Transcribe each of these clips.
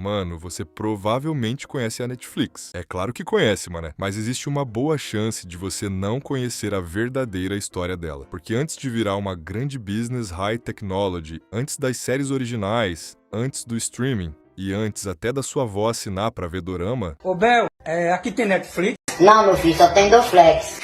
Mano, você provavelmente conhece a Netflix. É claro que conhece, mané. Mas existe uma boa chance de você não conhecer a verdadeira história dela. Porque antes de virar uma grande business high technology, antes das séries originais, antes do streaming e antes até da sua avó assinar pra ver dorama... Ô, Bel, aqui tem Netflix? Não, meu filho, só tem Dorflex.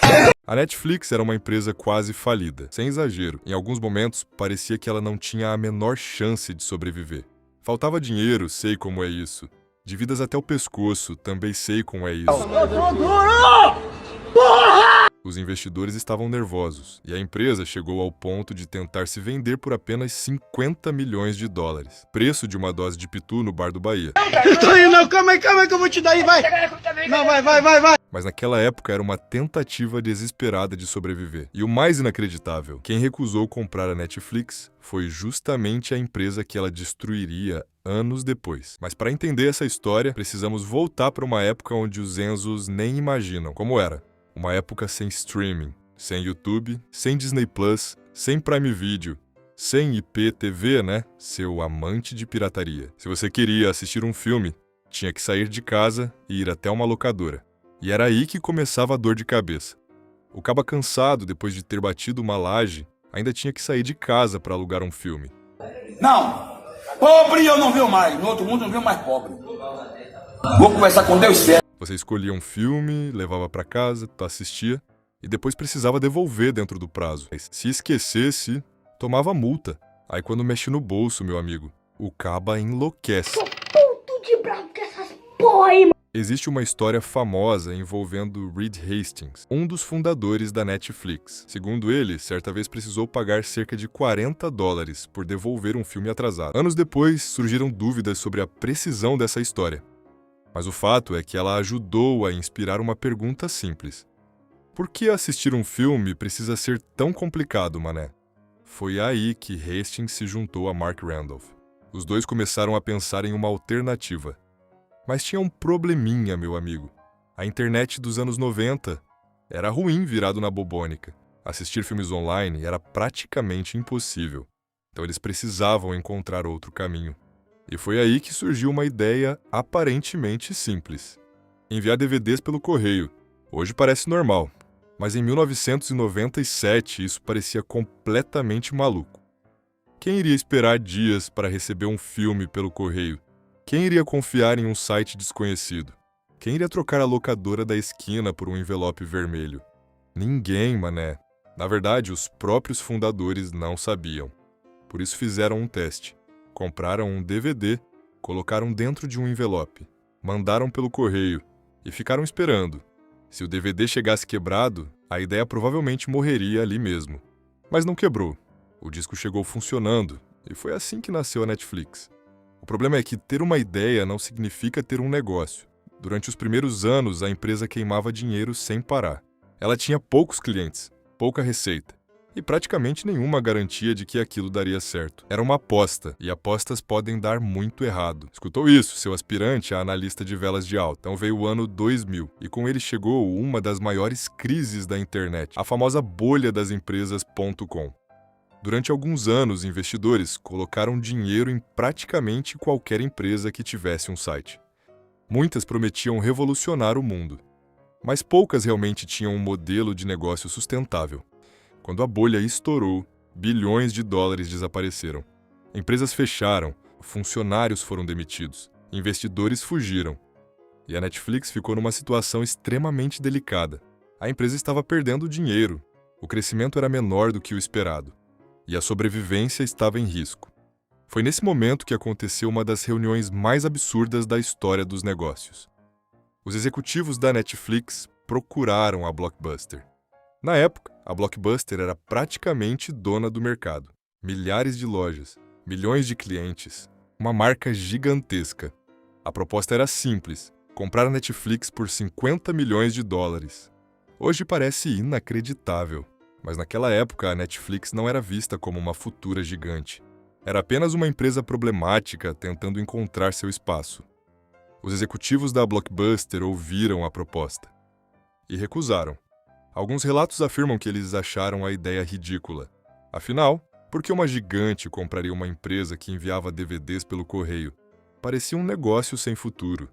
A Netflix era uma empresa quase falida. Sem exagero, em alguns momentos parecia que ela não tinha a menor chance de sobreviver. Faltava dinheiro, sei como é isso. Dívidas até o pescoço, também sei como é isso. Eu tô duro! Porra! Os investidores estavam nervosos, e a empresa chegou ao ponto de tentar se vender por apenas 50 milhões de dólares. Preço de uma dose de pitu no bar do Bahia. Eu tô indo, não, calma aí que eu vou te dar aí, vai! Não, vai! Mas naquela época era uma tentativa desesperada de sobreviver. E o mais inacreditável, quem recusou comprar a Netflix foi justamente a empresa que ela destruiria anos depois. Mas para entender essa história, precisamos voltar para uma época onde os Enzos nem imaginam como era. Uma época sem streaming, sem YouTube, sem Disney Plus, sem Prime Video, sem IPTV, né? Seu amante de pirataria. Se você queria assistir um filme, tinha que sair de casa e ir até uma locadora. E era aí que começava a dor de cabeça. O caba cansado, depois de ter batido uma laje, ainda tinha que sair de casa para alugar um filme. Não! Pobre eu não viu mais, no outro mundo não viu mais pobre. Vou conversar com Deus certo. Você escolhia um filme, levava para casa, tu assistia, e depois precisava devolver dentro do prazo. Se esquecesse, tomava multa. Aí quando mexe no bolso, meu amigo, o caba enlouquece. Tô puto de bravo com essas porra aí, mano. Existe uma história famosa envolvendo Reed Hastings, um dos fundadores da Netflix. Segundo ele, certa vez precisou pagar cerca de 40 dólares por devolver um filme atrasado. Anos depois, surgiram dúvidas sobre a precisão dessa história. Mas o fato é que ela ajudou a inspirar uma pergunta simples. Por que assistir um filme precisa ser tão complicado, mané? Foi aí que Hastings se juntou a Mark Randolph. Os dois começaram a pensar em uma alternativa. Mas tinha um probleminha, meu amigo. A internet dos anos 90 era ruim virado na bobônica. Assistir filmes online era praticamente impossível. Então eles precisavam encontrar outro caminho. E foi aí que surgiu uma ideia aparentemente simples. Enviar DVDs pelo correio. Hoje parece normal, mas em 1997 isso parecia completamente maluco. Quem iria esperar dias para receber um filme pelo correio? Quem iria confiar em um site desconhecido? Quem iria trocar a locadora da esquina por um envelope vermelho? Ninguém, mané. Na verdade, os próprios fundadores não sabiam. Por isso fizeram um teste. Compraram um DVD, colocaram dentro de um envelope, mandaram pelo correio e ficaram esperando. Se o DVD chegasse quebrado, a ideia provavelmente morreria ali mesmo. Mas não quebrou. O disco chegou funcionando e foi assim que nasceu a Netflix. O problema é que ter uma ideia não significa ter um negócio. Durante os primeiros anos, a empresa queimava dinheiro sem parar. Ela tinha poucos clientes, pouca receita. E praticamente nenhuma garantia de que aquilo daria certo. Era uma aposta, e apostas podem dar muito errado. Escutou isso, seu aspirante a analista de velas de alta. Então veio o ano 2000, e com ele chegou uma das maiores crises da internet, a famosa bolha das empresas.com. Durante alguns anos, investidores colocaram dinheiro em praticamente qualquer empresa que tivesse um site. Muitas prometiam revolucionar o mundo, mas poucas realmente tinham um modelo de negócio sustentável. Quando a bolha estourou, bilhões de dólares desapareceram. Empresas fecharam, funcionários foram demitidos, investidores fugiram. E a Netflix ficou numa situação extremamente delicada. A empresa estava perdendo dinheiro, o crescimento era menor do que o esperado, e a sobrevivência estava em risco. Foi nesse momento que aconteceu uma das reuniões mais absurdas da história dos negócios. Os executivos da Netflix procuraram a Blockbuster. Na época, a Blockbuster era praticamente dona do mercado. Milhares de lojas, milhões de clientes, uma marca gigantesca. A proposta era simples, comprar a Netflix por 50 milhões de dólares. Hoje parece inacreditável, mas naquela época a Netflix não era vista como uma futura gigante. Era apenas uma empresa problemática tentando encontrar seu espaço. Os executivos da Blockbuster ouviram a proposta e recusaram. Alguns relatos afirmam que eles acharam a ideia ridícula. Afinal, por que uma gigante compraria uma empresa que enviava DVDs pelo correio? Parecia um negócio sem futuro.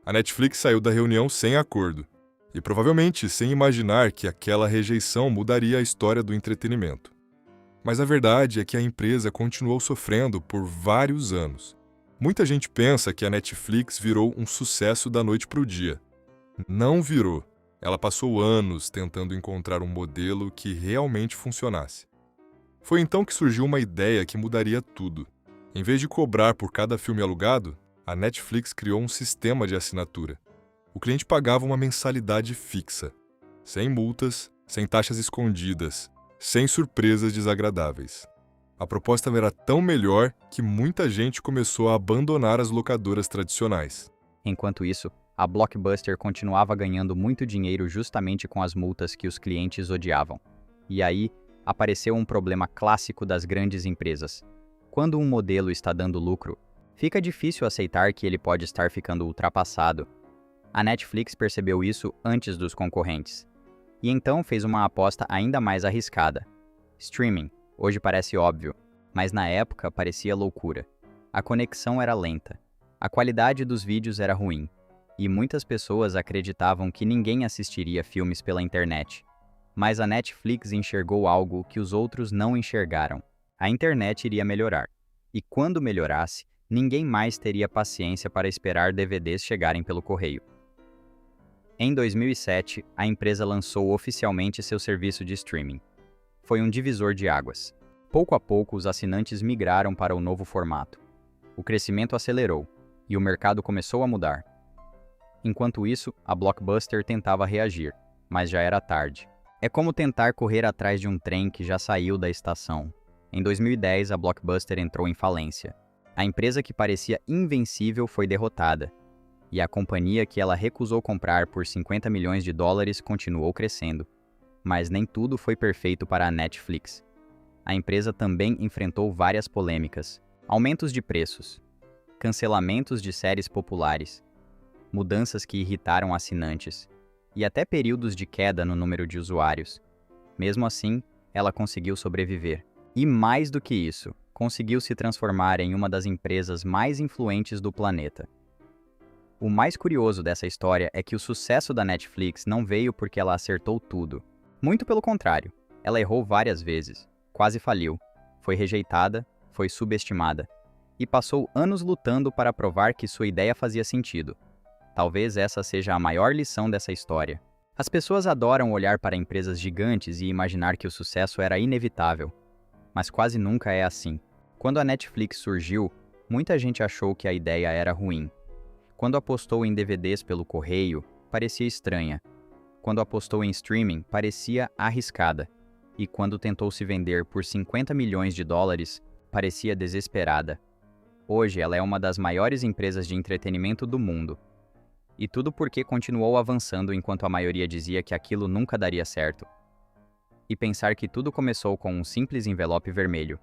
A Netflix saiu da reunião sem acordo, e provavelmente sem imaginar que aquela rejeição mudaria a história do entretenimento. Mas a verdade é que a empresa continuou sofrendo por vários anos. Muita gente pensa que a Netflix virou um sucesso da noite para o dia. Não virou. Ela passou anos tentando encontrar um modelo que realmente funcionasse. Foi então que surgiu uma ideia que mudaria tudo. Em vez de cobrar por cada filme alugado, a Netflix criou um sistema de assinatura. O cliente pagava uma mensalidade fixa, sem multas, sem taxas escondidas, sem surpresas desagradáveis. A proposta era tão melhor que muita gente começou a abandonar as locadoras tradicionais. Enquanto isso, a Blockbuster continuava ganhando muito dinheiro justamente com as multas que os clientes odiavam. E aí, apareceu um problema clássico das grandes empresas. Quando um modelo está dando lucro, fica difícil aceitar que ele pode estar ficando ultrapassado. A Netflix percebeu isso antes dos concorrentes. E então fez uma aposta ainda mais arriscada. Streaming. Hoje parece óbvio, mas na época parecia loucura. A conexão era lenta, a qualidade dos vídeos era ruim, e muitas pessoas acreditavam que ninguém assistiria filmes pela internet. Mas a Netflix enxergou algo que os outros não enxergaram. A internet iria melhorar, e quando melhorasse, ninguém mais teria paciência para esperar DVDs chegarem pelo correio. Em 2007, a empresa lançou oficialmente seu serviço de streaming. Foi um divisor de águas. Pouco a pouco, os assinantes migraram para o novo formato. O crescimento acelerou, e o mercado começou a mudar. Enquanto isso, a Blockbuster tentava reagir, mas já era tarde. É como tentar correr atrás de um trem que já saiu da estação. Em 2010, a Blockbuster entrou em falência. A empresa que parecia invencível foi derrotada, e a companhia que ela recusou comprar por 50 milhões de dólares continuou crescendo. Mas nem tudo foi perfeito para a Netflix. A empresa também enfrentou várias polêmicas, aumentos de preços, cancelamentos de séries populares, mudanças que irritaram assinantes, e até períodos de queda no número de usuários. Mesmo assim, ela conseguiu sobreviver. E mais do que isso, conseguiu se transformar em uma das empresas mais influentes do planeta. O mais curioso dessa história é que o sucesso da Netflix não veio porque ela acertou tudo. Muito pelo contrário, ela errou várias vezes, quase faliu, foi rejeitada, foi subestimada, e passou anos lutando para provar que sua ideia fazia sentido. Talvez essa seja a maior lição dessa história. As pessoas adoram olhar para empresas gigantes e imaginar que o sucesso era inevitável, mas quase nunca é assim. Quando a Netflix surgiu, muita gente achou que a ideia era ruim. Quando apostou em DVDs pelo correio, parecia estranha. Quando apostou em streaming, parecia arriscada. E quando tentou se vender por 50 milhões de dólares, parecia desesperada. Hoje ela é uma das maiores empresas de entretenimento do mundo. E tudo porque continuou avançando enquanto a maioria dizia que aquilo nunca daria certo. E pensar que tudo começou com um simples envelope vermelho.